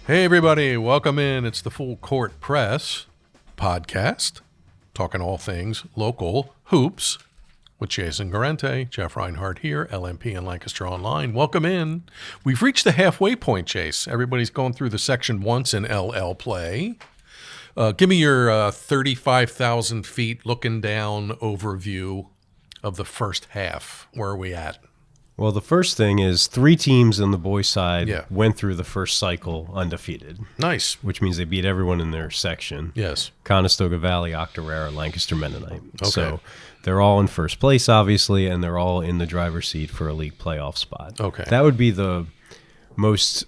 Hey, everybody, welcome in. It's the Full Court Press podcast, talking all things local hoops with Jason Guarente, Jeff Reinhart here, LMP and Lancaster Online. Welcome in. We've reached the halfway point, Chase. Everybody's going through the section once in LL play. Give me your 35,000 feet looking down overview of the first half. Where are we at? Well, the first thing is 3 teams on the boys' side went through the first cycle undefeated. Nice. Which means they beat everyone in their section. Yes. Conestoga Valley, Octorara, Lancaster Mennonite. Okay. So they're all in first place, obviously, and they're all in the driver's seat for a league playoff spot. Okay. That would be the most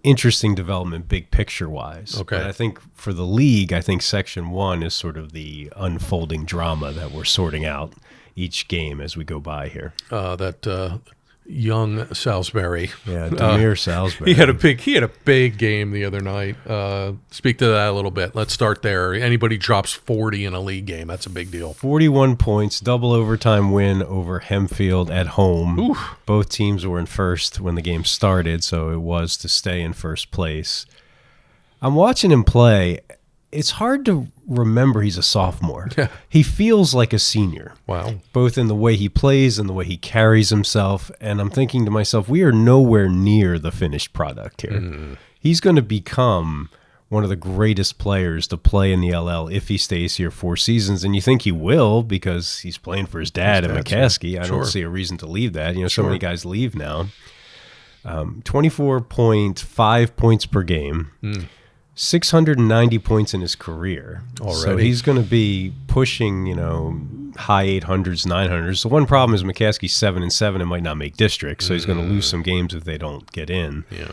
interesting development, big picture-wise. Okay. But I think for the league, I think Section 1 is sort of the unfolding drama that we're sorting out each game as we go by here. That young Salisbury. Yeah, Demir Salisbury. He had a big game the other night. Speak to that a little bit. Let's start there. Anybody drops 40 in a league game, that's a big deal. 41 points, double overtime win over Hempfield at home. Oof. Both teams were in first when the game started, so it was to stay in first place. I'm watching him play. It's hard to remember he's a sophomore. Yeah. He feels like a senior. Wow. Both in the way he plays and the way he carries himself. And I'm thinking to myself, we are nowhere near the finished product here. He's going to become one of the greatest players to play in the LL if he stays here 4 seasons. And you think he will because he's playing for his dad at McCaskey. I don't see a reason to leave that. You know, so many guys leave now. 24.5 points per game. 690 points in his career. Already. So he's going to be pushing, high 800s, 900s. The one problem is McCaskey's 7-7 and might not make district, so he's going to lose some games if they don't get in. Yeah.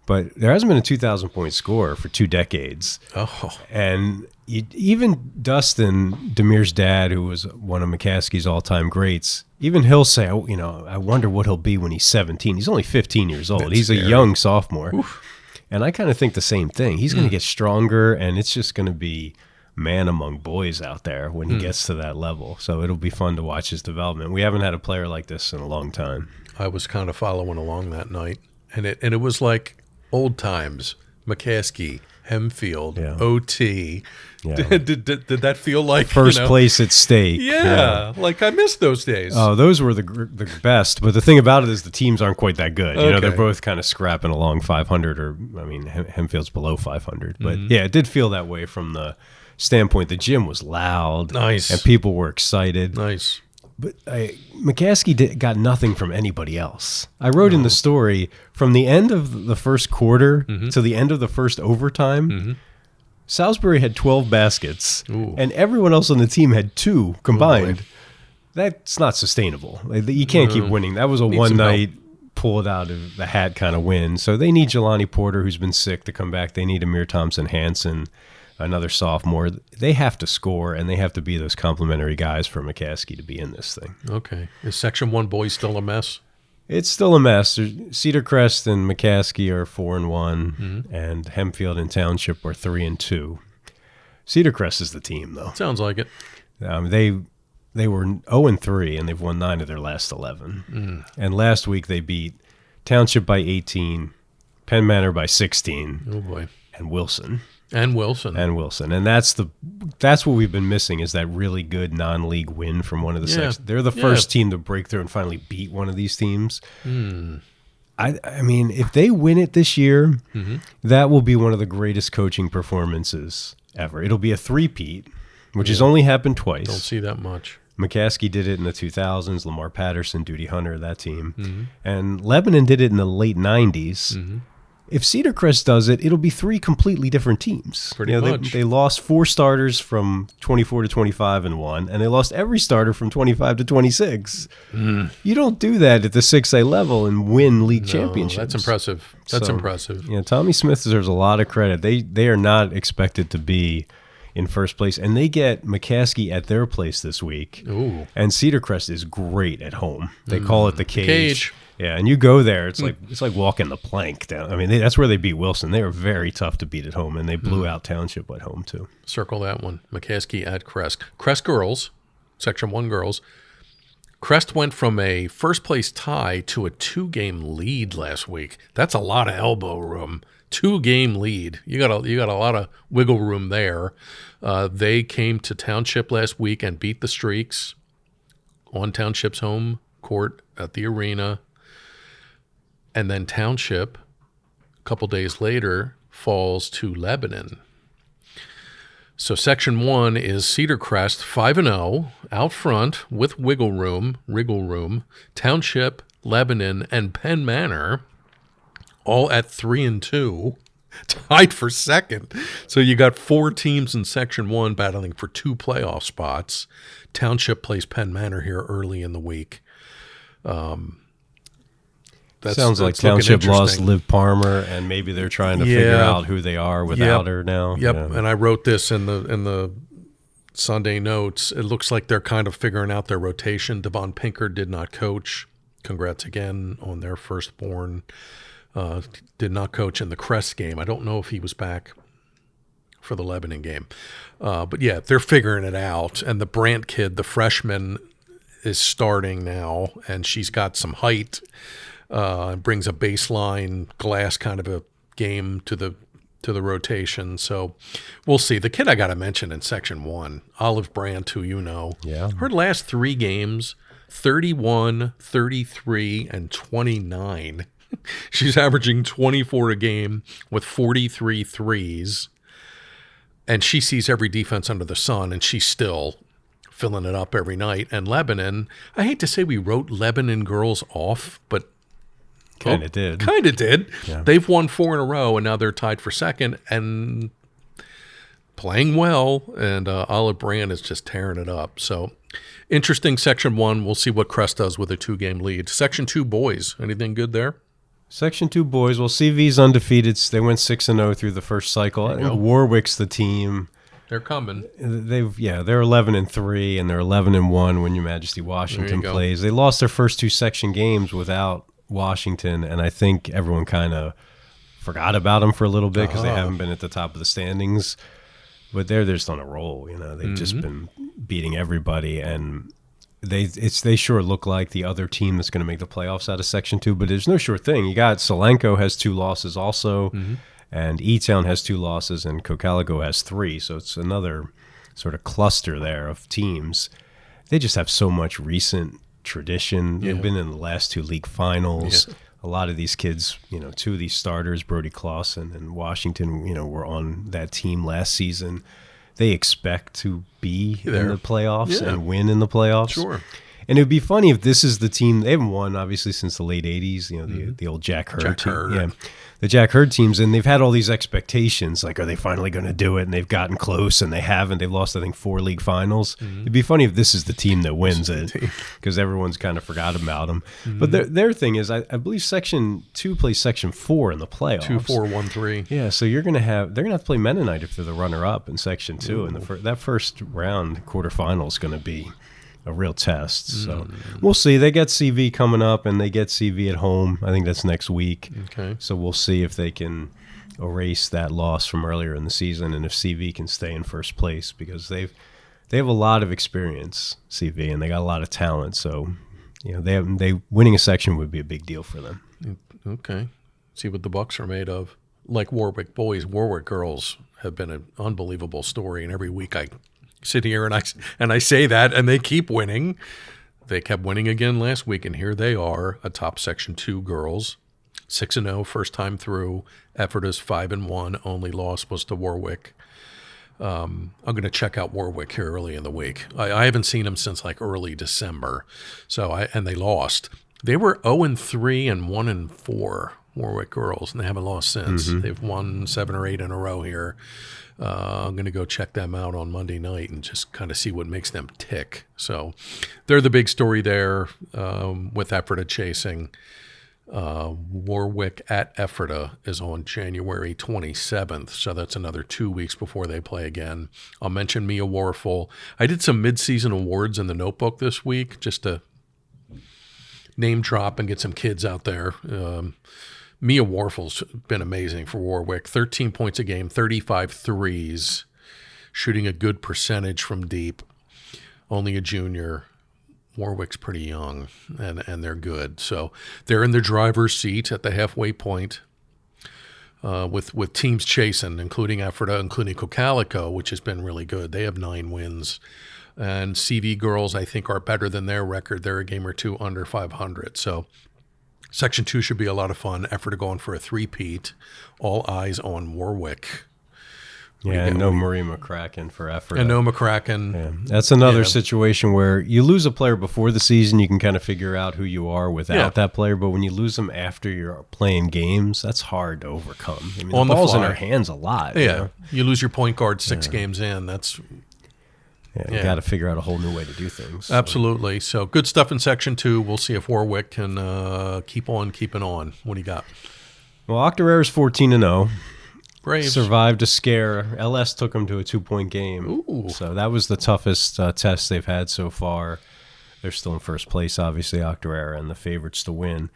But there hasn't been a 2,000-point scorer for 2 decades. Oh. And even Dustin, Demir's dad, who was one of McCaskey's all-time greats, even he'll say, I wonder what he'll be when he's 17. He's only 15 years old. He's scary. A young sophomore. Oof. And I kind of think the same thing. He's going to get stronger, and it's just going to be man among boys out there when he gets to that level. So it'll be fun to watch his development. We haven't had a player like this in a long time. I was kind of following along that night, and it was like old times. McCaskey, Hempfield, OT. Yeah. Did that feel like first place at stake? Yeah, like I missed those days. Oh, those were the best. But the thing about it is the teams aren't quite that good. They're both kind of scrapping along 500, or Hempfield's below 500. But yeah, it did feel that way from the standpoint. The gym was loud, nice, and people were excited, nice. But McCaskey got nothing from anybody else. I wrote in the story, from the end of the first quarter to the end of the first overtime, Salisbury had 12 baskets, and everyone else on the team had 2 combined. That's not sustainable. You can't keep winning. That was a one-night, pull it out of the hat kind of win. So they need Jelani Porter, who's been sick, to come back. They need Amir Thompson-Hanson, another sophomore. They have to score, and they have to be those complimentary guys for McCaskey to be in this thing. Okay. Is Section 1 boys still a mess? It's still a mess. Cedar Crest and McCaskey are 4-1, and Hempfield and Township are 3-2. Cedar Crest is the team, though. Sounds like it. They were 0-3, and they've won 9 of their last 11. And last week they beat Township by 18, Penn Manor by 16, oh boy, and Wilson. And Wilson. And that's what we've been missing, is that really good non-league win from one of the sections. They're the first team to break through and finally beat one of these teams. I mean, if they win it this year, that will be one of the greatest coaching performances ever. It'll be a three-peat, which has only happened twice. Don't see that much. McCaskey did it in the 2000s, Lamar Patterson, Duty Hunter, that team. And Lebanon did it in the late 90s. If Cedar Crest does it, it'll be 3 completely different teams. Pretty much. They lost 4 starters from 24 to 25 and won, and they lost every starter from 25 to 26. You don't do that at the 6A level and win league championships. That's impressive. That's impressive. Yeah, Tommy Smith deserves a lot of credit. They are not expected to be in first place, and they get McCaskey at their place this week. Ooh. And Cedar Crest is great at home. They call it the Cage. Cage. Yeah, and you go there, it's like walking the plank down. I mean, that's where they beat Wilson. They are very tough to beat at home, and they blew out Township at home too. Circle that one. McCaskey at Crest. Crest girls, Section 1 girls. Crest went from a first-place tie to a 2-game lead last week. That's a lot of elbow room 2-game lead. You got a lot of wiggle room there. They came to Township last week and beat the Streaks on Township's home court at the arena. And then Township, a couple days later, falls to Lebanon. So Section 1 is Cedar Crest, 5-0, out front with wiggle room, Township, Lebanon, and Penn Manor, all at 3-2, tied for second. So you got 4 teams in Section 1 battling for 2 playoff spots. Township plays Penn Manor here early in the week. Sounds like Township lost Liv Palmer, and maybe they're trying to figure out who they are without her now. Yep, and I wrote this in the Sunday notes. It looks like they're kind of figuring out their rotation. Devon Pinker did not coach. Congrats again on their firstborn. Did not coach in the Crest game. I don't know if he was back for the Lebanon game. But yeah, they're figuring it out. And the Brandt kid, the freshman, is starting now, and she's got some height. Brings a baseline glass kind of a game to the rotation. So we'll see. The kid I got to mention in Section 1, Olive Brandt, who you know. Yeah. Her last 3 games, 31, 33, and 29. She's averaging 24 a game with 43 threes. And she sees every defense under the sun, and she's still filling it up every night. And Lebanon, I hate to say we wrote Lebanon girls off, but Kind of did. Yeah. They've won 4 in a row, and now they're tied for second and playing well. And Olive Brandt is just tearing it up. So interesting Section 1. We'll see what Crest does with a 2-game lead. Section 2 boys, anything good there? Section 2 boys. Well, CV's undefeated. They went 6-0 through the first cycle. I think Warwick's the team. They're coming. They're 11-3, and they're 11-1 when Your Majesty Washington plays. They lost their first 2 section games without Washington, and I think everyone kind of forgot about them for a little bit because they haven't been at the top of the standings. But they're just on a roll, They've just been beating everybody, and they sure look like the other team that's going to make the playoffs out of Section 2. But there's no sure thing. You got Solenko has 2 losses also, and E-Town has 2 losses, and Cocalico has 3. So it's another sort of cluster there of teams. They just have so much recent tradition. They've been in the last 2 league finals. A lot of these kids, 2 of these starters, Brody Clausen and Washington, were on that team last season. They expect to be in the playoffs and win in the playoffs. Sure. And it would be funny if this is the team. They haven't won, obviously, since the late 80s, the old Jack Hurd team. Yeah, the Jack Hurd teams. And they've had all these expectations, like, are they finally going to do it? And they've gotten close, and they haven't. They've lost, I think, 4 league finals. It'd be funny if this is the team that wins it, because everyone's kind of forgot about them. But their thing is, I believe Section 2 plays Section 4 in the playoffs. 2-4-1-3. Yeah, so they're going to have to play Mennonite if they're the runner-up in Section 2. And that first round quarterfinal is going to be a real test. So we'll see. They get CV coming up, and they get CV at home. I think that's next week. Okay. So we'll see if they can erase that loss from earlier in the season, and if CV can stay in first place, because they have a lot of experience, CV, and they got a lot of talent. So they winning a section would be a big deal for them. Okay. See what the Bucks are made of. Like Warwick boys, Warwick girls have been an unbelievable story, and every week I sit here and I say that, and they keep winning. They kept winning again last week, and here they are, atop Section 2 girls, 6-0 first time through. Ephrata's 5-1. Only loss was to Warwick. I'm going to check out Warwick here early in the week. I haven't seen them since like early December. And they lost. They were 0-3 and 1-4, Warwick girls, and they haven't lost since. They've won 7 or 8 in a row here. I'm going to go check them out on Monday night and just kind of see what makes them tick. So they're the big story there with Ephrata chasing. Warwick at Ephrata is on January 27th, so that's another 2 weeks before they play again. I'll mention Mia Warfel. I did some mid-season awards in the notebook this week just to name drop and get some kids out there. Mia Warfel's been amazing for Warwick. 13 points a game, 35 threes, shooting a good percentage from deep. Only a junior. Warwick's pretty young, and they're good. So they're in the driver's seat at the halfway point. with teams chasing, including Ephrata, including Cocalico, which has been really good. They have 9 wins. And CV girls, I think, are better than their record. They're a game or two under 500. So Section 2 should be a lot of fun. Ephrata going for a three-peat. All eyes on Warwick. Yeah, and no Marie McCracken for effort. And no McCracken. Yeah. That's another situation where you lose a player before the season, you can kind of figure out who you are without that player. But when you lose them after you're playing games, that's hard to overcome. I mean, the ball's in our hands a lot. Yeah, you lose your point guard 6 games in. That's you got to figure out a whole new way to do things. Absolutely. So good stuff in Section 2. We'll see if Warwick can keep on keeping on. What do you got? Well, Octorara's 14-0. Braves survived a scare. LS took them to a 2-point game. Ooh. So that was the toughest test they've had so far. They're still in first place, obviously, Octorara, and the favorites to win.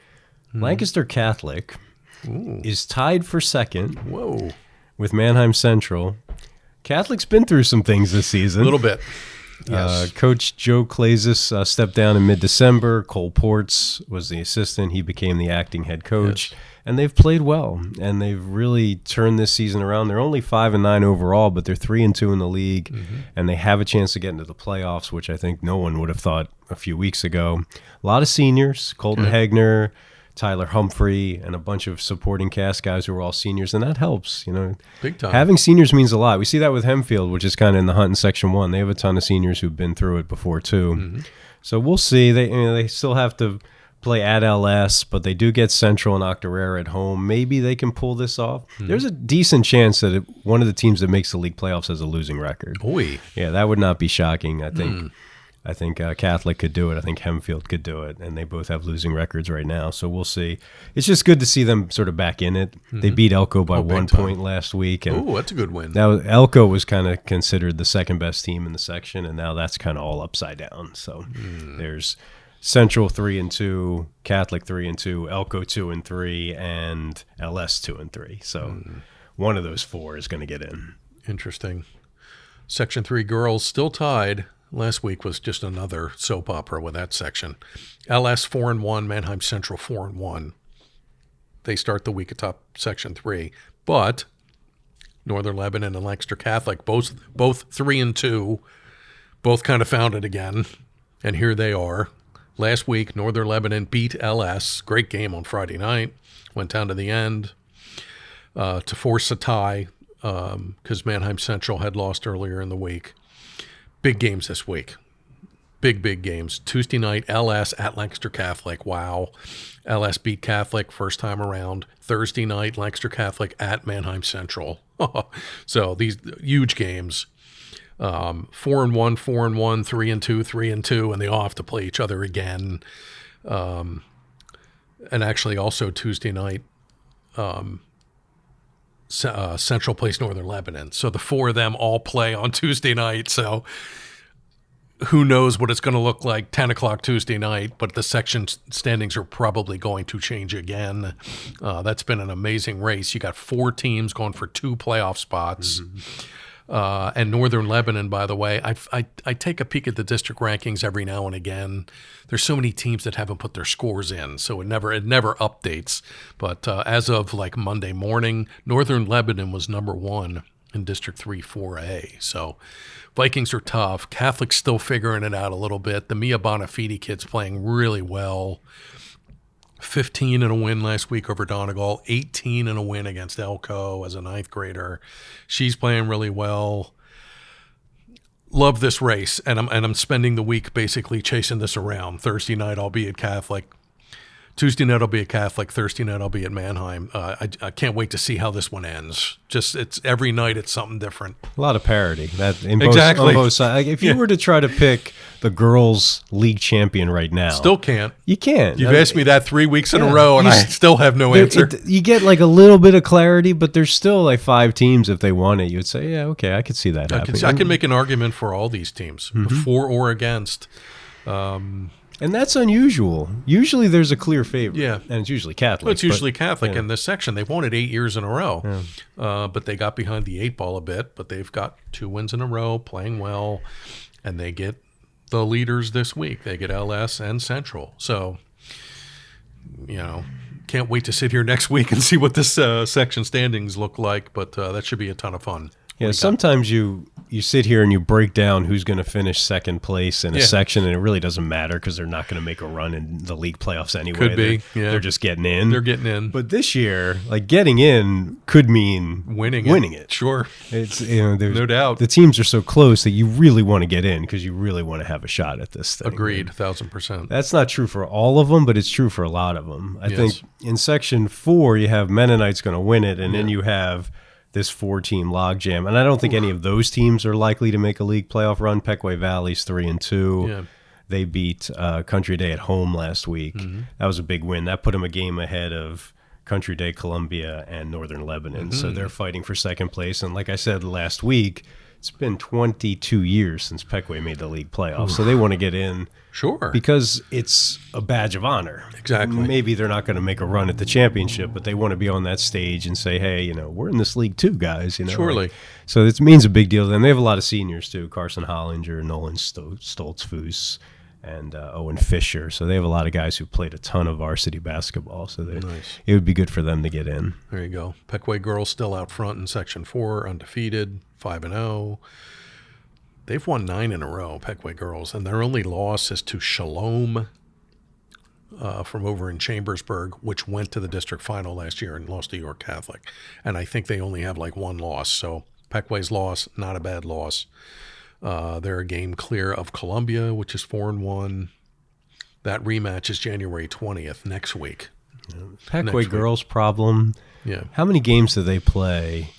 Lancaster Catholic is tied for second with Mannheim Central. Catholic's been through some things this season. A little bit. Yes. Coach Joe Klazis stepped down in mid-December. Cole Ports was the assistant. He became the acting head coach. Yes. And they've played well, and they've really turned this season around. They're only 5-9 overall, but they're 3-2 in the league, and they have a chance to get into the playoffs, which I think no one would have thought a few weeks ago. A lot of seniors, Colton Hegner, Tyler Humphrey, and a bunch of supporting cast guys who are all seniors, and that helps. Big time. Having seniors means a lot. We see that with Hempfield, which is kind of in the hunt in Section 1. They have a ton of seniors who've been through it before, too. So we'll see. They still have to play at LS, but they do get Central and Octorara at home. Maybe they can pull this off. There's a decent chance that one of the teams that makes the league playoffs has a losing record. Yeah, that would not be shocking. I think Catholic could do it. I think Hempfield could do it, and they both have losing records right now. So we'll see. It's just good to see them sort of back in it. They beat Elko by 1 point last week. Oh, that's a good win. Elko was kind of considered the second best team in the section, and now that's kind of all upside down. So there's Central 3-2, Catholic 3-2, Elko 2-3, and LS 2-3. So one of those 4 is going to get in. Interesting. Section 3 girls still tied. Last week was just another soap opera with that section. LS 4-1, Mannheim Central 4-1. They start the week atop Section 3, but Northern Lebanon and Lancaster Catholic both 3-2, both kind of found it again, and here they are. Last week, Northern Lebanon beat LS. Great game on Friday night. Went down to the end to force a tie because Mannheim Central had lost earlier in the week. Big games this week. Big games. Tuesday night, LS at Lancaster Catholic. Wow. LS beat Catholic first time around. Thursday night, Lancaster Catholic at Mannheim Central. So these huge games. 4-1, 4-1, 3-2, 3-2, and they all have to play each other again. And actually, also Tuesday night, Central plays Northern Lebanon. So the 4 of them all play on Tuesday night. So who knows what it's going to look like 10 o'clock Tuesday night, but the section standings are probably going to change again. That's been an amazing race. You got 4 teams going for 2 playoff spots. And Northern Lebanon, by the way, I take a peek at the district rankings every now and again. There's so many teams that haven't put their scores in, so it never updates. But as of like Monday morning, Northern Lebanon was number 1 in District 3 4A. So Vikings are tough. Catholic's still figuring it out a little bit. The Mia Bonafide kid's playing really well. 15 in a win last week over Donegal, 18 in a win against Elko as a 9th grader. She's playing really well. Love this race, and I'm spending the week basically chasing this around. Thursday night I'll be at Catholic. Tuesday night I'll be at Catholic. Thursday night I'll be at Mannheim. I can't wait to see how this one ends. It's every night it's something different. A lot of parity. On both sides. If you were to try to pick the girls' league champion right now, still can't. You can't. You've asked me that 3 weeks in a row, and I still have no answer. You get like a little bit of clarity, but there's still like 5 teams if they want it. You would say, yeah, okay, I could see that happening. I can make an argument for all these teams, for or against. And that's unusual. Usually there's a clear favorite. Yeah. And it's usually Catholic. Well, it's usually Catholic in this section. They've won it 8 years in a row. Yeah. But they got behind the 8 ball a bit. But they've got 2 wins in a row, playing well. And they get the leaders this week. They get LS and Central. So, Can't wait to sit here next week and see what this section standings look like, but that should be a ton of fun. Yeah, sometimes you sit here and you break down who's going to finish second place in a section, and it really doesn't matter because they're not going to make a run in the league playoffs anyway. Could be. They're just getting in. They're getting in. But this year, like getting in could mean winning it. Sure. It's no doubt. The teams are so close that you really want to get in because you really want to have a shot at this thing. Agreed, 1,000%. That's not true for all of them, but it's true for a lot of them. I think in section 4, you have Mennonites going to win it, and then you have this 4-team logjam. And I don't think any of those teams are likely to make a league playoff run. Pequay Valley's 3-2. Yeah. They beat Country Day at home last week. Mm-hmm. That was a big win. That put them a game ahead of Country Day, Columbia, and Northern Lebanon. Mm-hmm. So they're fighting for second place. And like I said last week, it's been 22 years since Pequay made the league playoffs. So they want to get in. Sure. Because it's a badge of honor. Exactly. Maybe they're not going to make a run at the championship, but they want to be on that stage and say, hey, we're in this league too, guys. Surely. So it means a big deal to them. They have a lot of seniors too. Carson Hollinger, Nolan Stoltzfus, and Owen Fisher. So they have a lot of guys who played a ton of varsity basketball. So it would be good for them to get in. There you go. Pequay girls still out front in Section 4, undefeated, 5-0. They've won 9 in a row, Pequay girls, and their only loss is to Shalom from over in Chambersburg, which went to the district final last year and lost to York Catholic. And I think they only have like one loss. So Pequay's loss, not a bad loss. They're a game clear of Columbia, which is 4-1. That rematch is January 20th, next week. Pequay girls' problem. Yeah. How many games do they play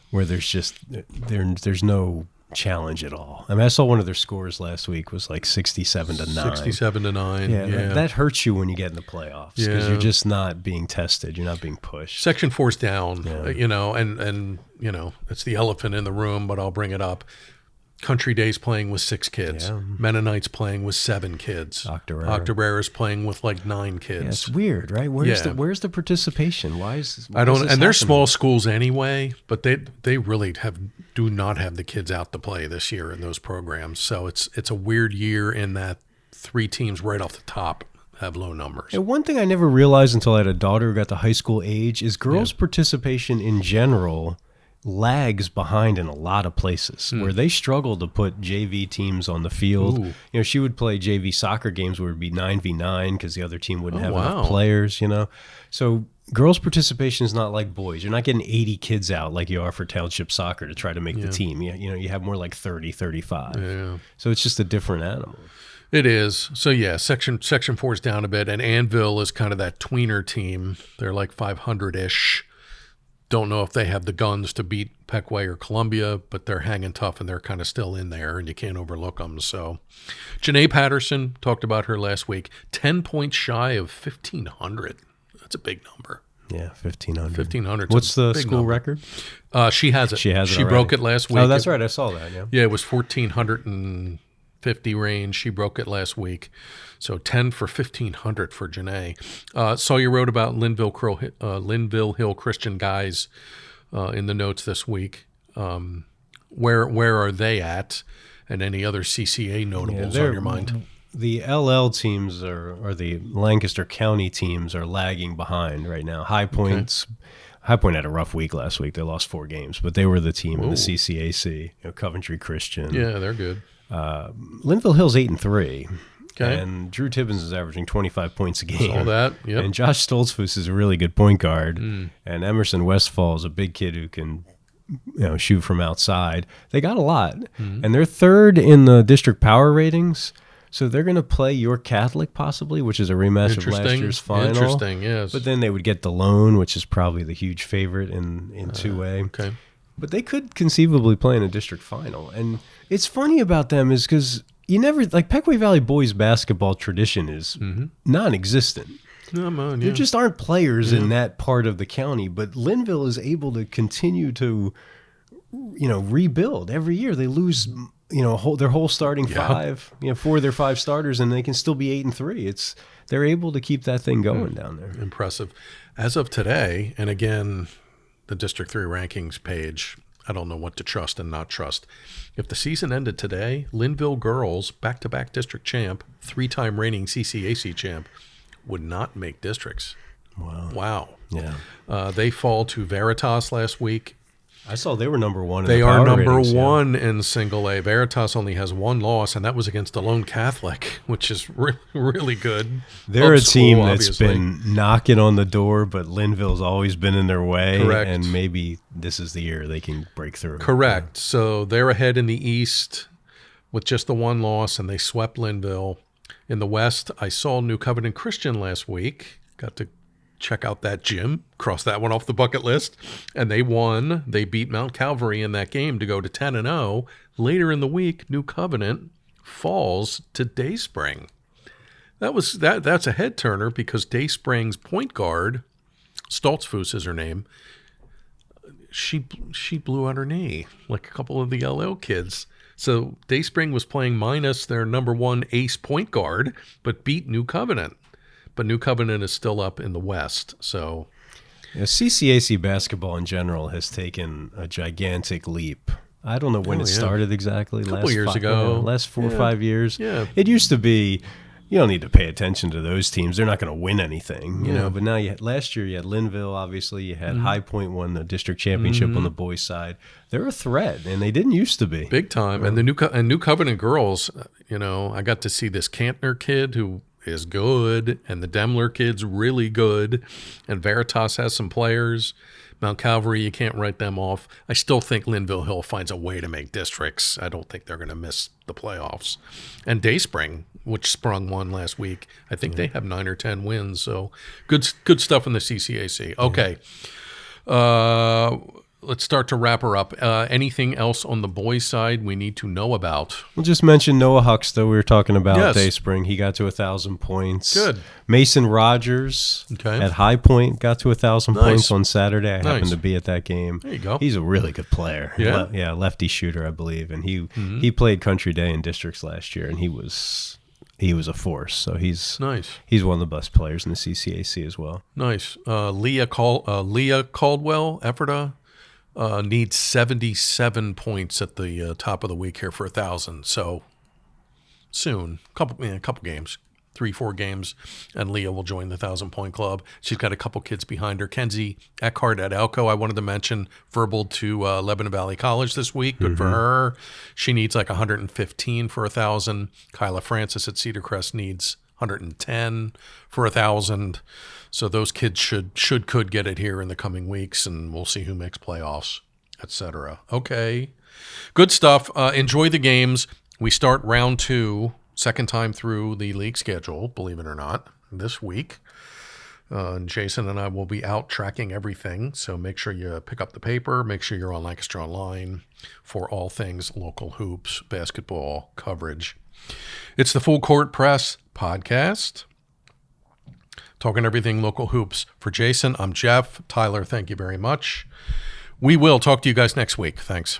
where there's no challenge at all? I mean, I saw one of their scores last week was like 67-9. 67-9. Yeah. That hurts you when you get in the playoffs because you're just not being tested. You're not being pushed. Section 4's down, and it's the elephant in the room, but I'll bring it up. Country Day's playing with 6 kids. Yeah. Mennonites playing with 7 kids. Octorara's playing with like 9 kids. Yeah, it's weird, right? Where's the participation? Why is I don't. And they're small schools anyway, but they really do not have the kids out to play this year in those programs. So it's a weird year in that 3 teams right off the top have low numbers. And one thing I never realized until I had a daughter who got to high school age is girls' participation in general lags behind in a lot of places where they struggle to put JV teams on the field. Ooh. She would play JV soccer games where it would be 9v9 because the other team wouldn't have enough players, So girls' participation is not like boys. You're not getting 80 kids out like you are for township soccer to try to make the team. You have more like 30, 35. Yeah. So it's just a different animal. It is. So, Section 4 is down a bit, and Anvil is kind of that tweener team. They're like 500-ish. Don't know if they have the guns to beat Pequay or Columbia, but they're hanging tough and they're kind of still in there, and you can't overlook them. So, Janae Patterson, talked about her last week, 10 points shy of 1,500. That's a big number. Yeah, 1,500. 1,500. What's the school record? She has it. She broke it last week. Oh, that's right. I saw that. Yeah, it was 1,450 range. She broke it last week. So 10 for 1,500 for Janae. Saw you wrote about Linville Hill Christian guys in the notes this week. Where are they at? And any other CCA notables on your mind? The LL teams or the Lancaster County teams are lagging behind right now. High Point had a rough week last week. They lost 4 games, but they were the team in the CCAC. Coventry Christian. Yeah, they're good. Linville Hill's 8-3. Okay. And Drew Tibbins is averaging 25 points a game. Saw that, yep. And Josh Stoltzfus is a really good point guard. And Emerson Westfall is a big kid who can shoot from outside. They got a lot. And they're 3rd in the district power ratings. So they're going to play York Catholic possibly, which is a rematch of last year's final. Interesting, yes. But then they would get DeLone, which is probably the huge favorite in 2A. Okay. But they could conceivably play in a district final. And it's funny about them is because you never, like Pequay Valley boys basketball tradition is non-existent. There just aren't players in that part of the county. But Linville is able to continue to, rebuild every year. They lose, their whole starting 5, 4 of their 5 starters, and they can still be 8-3. They're able to keep that thing going down there. Impressive. As of today, and again, the District 3 rankings page, I don't know what to trust and not trust. If the season ended today, Linville girls, back-to-back district champ, 3-time reigning CCAC champ, would not make districts. Wow. Yeah. They fall to Veritas last week. I saw they were number one in They the are power number ratings, yeah. one in single A. Veritas only has one loss, and that was against a lone Catholic, which is really good. They're a Up team school, that's obviously. been knocking on the door, but Linville's always been in their way. Correct. And maybe this is the year they can break through. Correct. So they're ahead in the East with just the one loss, and they swept Linville. In the West, I saw New Covenant Christian last week. Got to check out that gym, cross that one off the bucket list, and they won. They beat Mount Calvary in that game to go to 10-0. Later in the week, New Covenant falls to Dayspring. That's a head turner because Dayspring's point guard, Stoltzfus is her name, she blew out her knee like a couple of the LL kids. So Dayspring was playing minus their number one ace point guard, but beat New Covenant. But New Covenant is still up in the West. So CCAC basketball in general has taken a gigantic leap. I don't know when it started exactly. A couple years ago. Last 4 or 5 years. Yeah. It used to be, you don't need to pay attention to those teams. They're not going to win anything, you know. But now last year you had Linville, obviously. You had High Point won the district championship on the boys' side. They're a threat, and they didn't used to be. Big time. And the New Covenant girls, you know, I got to see this Cantner kid who is good, and the Demler kid's really good, and Veritas has some players. Mount Calvary, you can't write them off. I still think Linville Hill finds a way to make districts. I don't think they're going to miss the playoffs. And Dayspring, which sprung one last week, I think they have 9 or 10 wins. So good stuff in the CCAC. Okay. Let's start to wrap her up. Anything else on the boys' side we need to know about? We'll just mention Noah Huxta. We were talking about Yes. Dayspring. He got to 1,000 points. Good. Mason Rogers at High Point got to 1,000 points on Saturday. I happened to be at that game. There you go. He's a really good player. Yeah? Lefty shooter, I believe. And he played Country Day in districts last year, and he was a force. So he's one of the best players in the CCAC as well. Nice. Leah Caldwell, Ephrata, needs 77 points at the top of the week here for 1,000. So soon, a couple games, 3-4 games, and Leah will join the 1,000-point club. She's got a couple kids behind her. Kenzie Eckhart at Elko, I wanted to mention, verbal to Lebanon Valley College this week. Good for her. She needs like 115 for 1,000. Kyla Francis at Cedar Crest needs 110 for 1,000. So those kids could get it here in the coming weeks, and we'll see who makes playoffs, etc. Okay, good stuff. Enjoy the games. We start round 2, second time through the league schedule, believe it or not, this week. Jason and I will be out tracking everything, so make sure you pick up the paper. Make sure you're on Lancaster Online for all things local hoops, basketball coverage. It's the Full Court Press podcast. Talking everything local hoops. For Jason, I'm Jeff. Tyler, thank you very much. We will talk to you guys next week. Thanks.